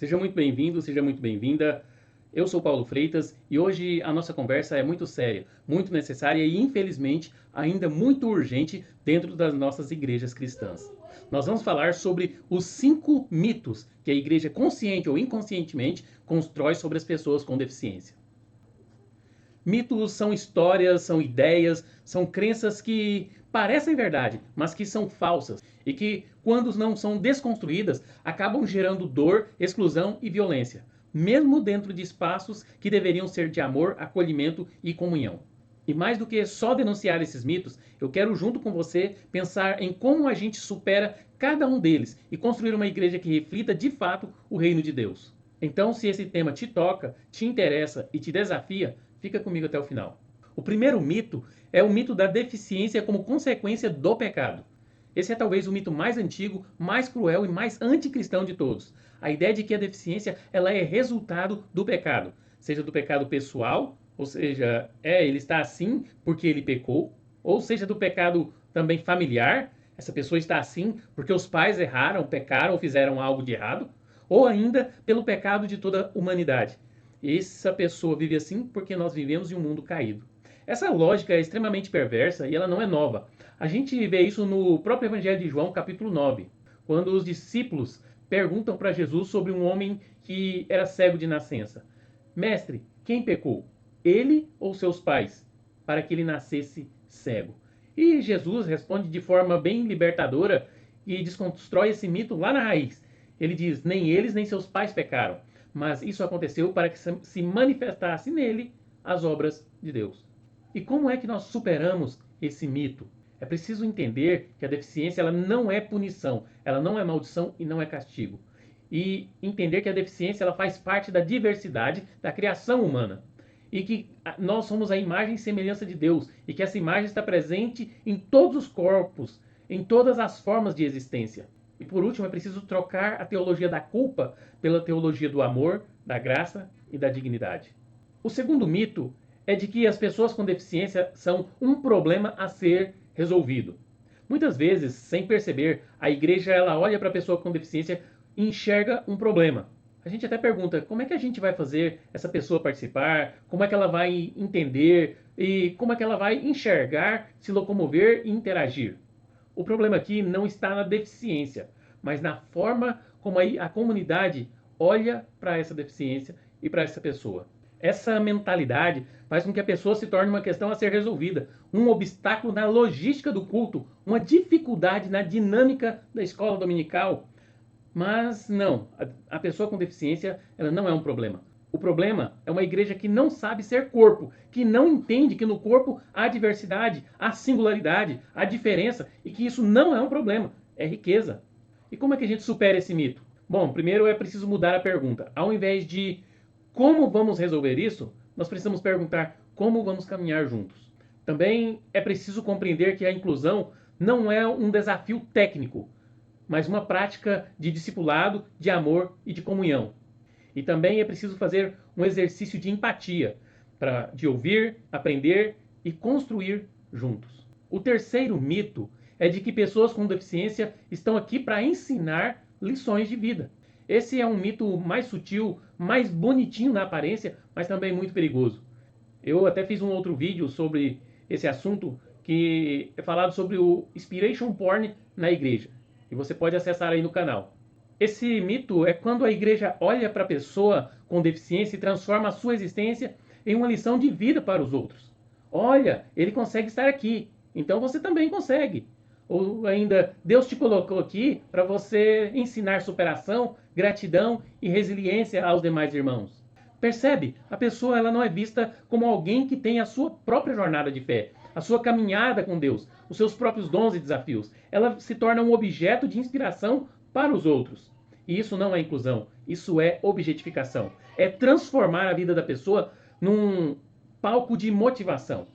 Seja muito bem-vindo, seja muito bem-vinda. Eu sou Paulo Freitas e hoje a nossa conversa é muito séria, muito necessária e, infelizmente, ainda muito urgente dentro das nossas igrejas cristãs. Nós vamos falar sobre os 5 mitos que a igreja, consciente ou inconscientemente, constrói sobre as pessoas com deficiência. Mitos são histórias, são ideias, são crenças que parecem verdade, mas que são falsas e que, quando não são desconstruídas, acabam gerando dor, exclusão e violência, mesmo dentro de espaços que deveriam ser de amor, acolhimento e comunhão. E mais do que só denunciar esses mitos, eu quero, junto com você, pensar em como a gente supera cada um deles e construir uma igreja que reflita de fato o reino de Deus. Então, se esse tema te toca, te interessa e te desafia, fica comigo até o final. O primeiro mito é o mito da deficiência como consequência do pecado. Esse é talvez o mito mais antigo, mais cruel e mais anticristão de todos. A ideia de que a deficiência ela é resultado do pecado, seja do pecado pessoal, ou seja, ele está assim porque ele pecou, ou seja do pecado também familiar, essa pessoa está assim porque os pais erraram, pecaram ou fizeram algo de errado, ou ainda pelo pecado de toda a humanidade. Essa pessoa vive assim porque nós vivemos em um mundo caído. Essa lógica é extremamente perversa e ela não é nova. A gente vê isso no próprio Evangelho de João, capítulo 9, quando os discípulos perguntam para Jesus sobre um homem que era cego de nascença. Mestre, quem pecou? Ele ou seus pais? Para que ele nascesse cego. E Jesus responde de forma bem libertadora e desconstrói esse mito lá na raiz. Ele diz, nem eles nem seus pais pecaram, mas isso aconteceu para que se manifestasse nele as obras de Deus. E como é que nós superamos esse mito? É preciso entender que a deficiência ela não é punição, ela não é maldição e não é castigo. E entender que a deficiência ela faz parte da diversidade da criação humana. E que nós somos a imagem e semelhança de Deus. E que essa imagem está presente em todos os corpos, em todas as formas de existência. E por último, é preciso trocar a teologia da culpa pela teologia do amor, da graça e da dignidade. O segundo mito é de que as pessoas com deficiência são um problema a ser resolvido. Muitas vezes, sem perceber, a igreja ela olha para a pessoa com deficiência e enxerga um problema. A gente até pergunta como é que a gente vai fazer essa pessoa participar, como é que ela vai entender e como é que ela vai enxergar, se locomover e interagir. O problema aqui não está na deficiência, mas na forma como a comunidade olha para essa deficiência e para essa pessoa. Essa mentalidade faz com que a pessoa se torne uma questão a ser resolvida, um obstáculo na logística do culto, uma dificuldade na dinâmica da escola dominical. Mas não, a pessoa com deficiência ela não é um problema. O problema é uma igreja que não sabe ser corpo, que não entende que no corpo há diversidade, há singularidade, há diferença e que isso não é um problema, é riqueza. E como é que a gente supera esse mito? Bom, primeiro é preciso mudar a pergunta. Ao invés de como vamos resolver isso, nós precisamos perguntar como vamos caminhar juntos. Também é preciso compreender que a inclusão não é um desafio técnico, mas uma prática de discipulado, de amor e de comunhão. E também é preciso fazer um exercício de empatia, de ouvir, aprender e construir juntos. O terceiro mito é de que pessoas com deficiência estão aqui para ensinar lições de vida. Esse é um mito mais sutil, mais bonitinho na aparência, mas também muito perigoso. Eu até fiz um outro vídeo sobre esse assunto que é falado sobre o Inspiration Porn na igreja. E você pode acessar aí no canal. Esse mito é quando a igreja olha para a pessoa com deficiência e transforma a sua existência em uma lição de vida para os outros. Olha, ele consegue estar aqui, então você também consegue. Ou ainda, Deus te colocou aqui para você ensinar superação, gratidão e resiliência aos demais irmãos. Percebe? A pessoa ela não é vista como alguém que tem a sua própria jornada de fé, a sua caminhada com Deus, os seus próprios dons e desafios. Ela se torna um objeto de inspiração para os outros. E isso não é inclusão, isso é objetificação. É transformar a vida da pessoa num palco de motivação.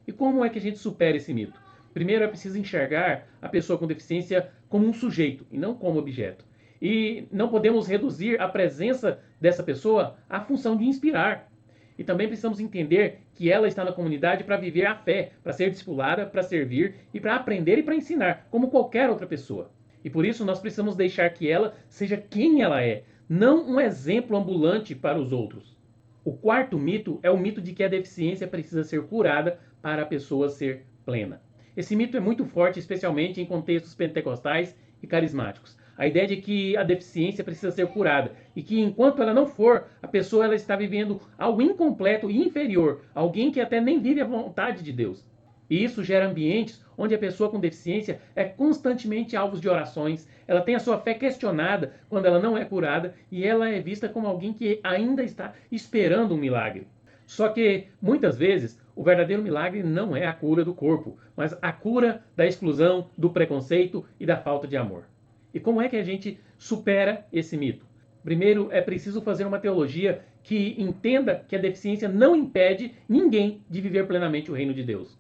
E como é que a gente supera esse mito? Primeiro é preciso enxergar a pessoa com deficiência como um sujeito e não como objeto. E não podemos reduzir a presença dessa pessoa à função de inspirar. E também precisamos entender que ela está na comunidade para viver a fé, para ser discipulada, para servir e para aprender e para ensinar, como qualquer outra pessoa. E por isso nós precisamos deixar que ela seja quem ela é, não um exemplo ambulante para os outros. O quarto mito é o mito de que a deficiência precisa ser curada para a pessoa ser plena. Esse mito é muito forte, especialmente em contextos pentecostais e carismáticos. A ideia de que a deficiência precisa ser curada e que enquanto ela não for, a pessoa ela está vivendo algo incompleto e inferior, alguém que até nem vive a vontade de Deus. E isso gera ambientes onde a pessoa com deficiência é constantemente alvo de orações, ela tem a sua fé questionada quando ela não é curada e ela é vista como alguém que ainda está esperando um milagre. Só que, muitas vezes, o verdadeiro milagre não é a cura do corpo, mas a cura da exclusão, do preconceito e da falta de amor. E como é que a gente supera esse mito? Primeiro, é preciso fazer uma teologia que entenda que a deficiência não impede ninguém de viver plenamente o reino de Deus.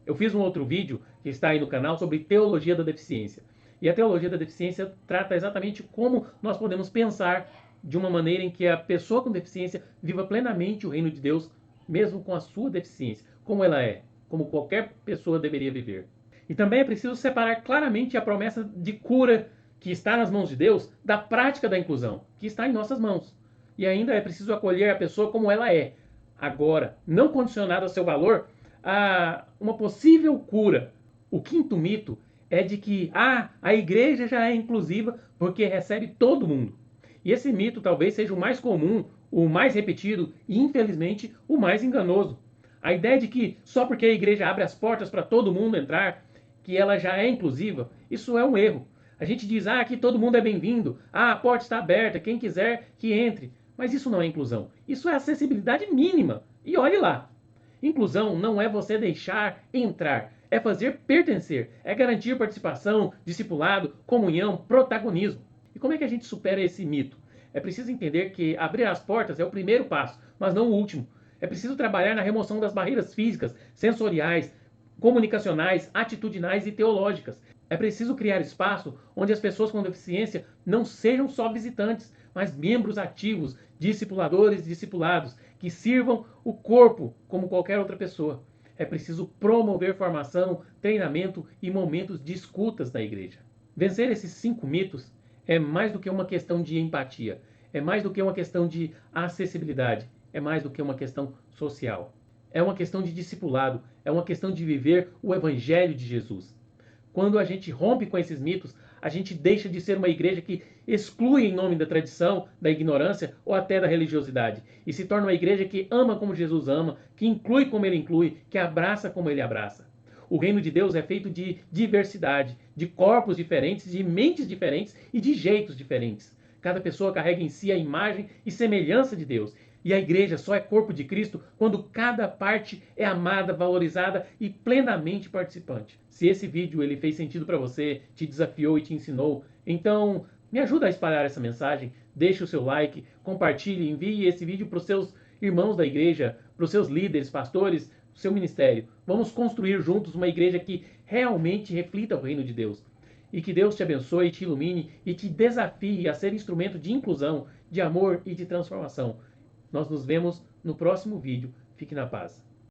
Eu fiz um outro vídeo que está aí no canal sobre teologia da deficiência. E a teologia da deficiência trata exatamente como nós podemos pensar de uma maneira em que a pessoa com deficiência viva plenamente o reino de Deus, mesmo com a sua deficiência, como ela é, como qualquer pessoa deveria viver. E também é preciso separar claramente a promessa de cura que está nas mãos de Deus da prática da inclusão, que está em nossas mãos. E ainda é preciso acolher a pessoa como ela é, agora, não condicionada ao seu valor, a uma possível cura. O quinto mito é de que a igreja já é inclusiva porque recebe todo mundo. E esse mito talvez seja o mais comum, o mais repetido e, infelizmente, o mais enganoso. A ideia de que só porque a igreja abre as portas para todo mundo entrar, que ela já é inclusiva, isso é um erro. A gente diz, aqui todo mundo é bem-vindo, a porta está aberta, quem quiser que entre. Mas isso não é inclusão, isso é acessibilidade mínima. E olhe lá. Inclusão não é você deixar entrar, é fazer pertencer, é garantir participação, discipulado, comunhão, protagonismo. E como é que a gente supera esse mito? É preciso entender que abrir as portas é o primeiro passo, mas não o último. É preciso trabalhar na remoção das barreiras físicas, sensoriais, comunicacionais, atitudinais e teológicas. É preciso criar espaço onde as pessoas com deficiência não sejam só visitantes, mas membros ativos, discipuladores e discipulados, que sirvam o corpo como qualquer outra pessoa. É preciso promover formação, treinamento e momentos de escutas na igreja. Vencer esses 5 mitos é mais do que uma questão de empatia, é mais do que uma questão de acessibilidade, é mais do que uma questão social. É uma questão de discipulado, é uma questão de viver o evangelho de Jesus. Quando a gente rompe com esses mitos, a gente deixa de ser uma igreja que exclui em nome da tradição, da ignorância ou até da religiosidade. E se torna uma igreja que ama como Jesus ama, que inclui como ele inclui, que abraça como ele abraça. O reino de Deus é feito de diversidade, de corpos diferentes, de mentes diferentes e de jeitos diferentes. Cada pessoa carrega em si a imagem e semelhança de Deus. E a igreja só é corpo de Cristo quando cada parte é amada, valorizada e plenamente participante. Se esse vídeo ele fez sentido para você, te desafiou e te ensinou, então me ajuda a espalhar essa mensagem, deixe o seu like, compartilhe, envie esse vídeo para os seus irmãos da igreja, para os seus líderes, pastores, do seu ministério. Vamos construir juntos uma igreja que realmente reflita o reino de Deus. E que Deus te abençoe, te ilumine e te desafie a ser instrumento de inclusão, de amor e de transformação. Nós nos vemos no próximo vídeo. Fique na paz.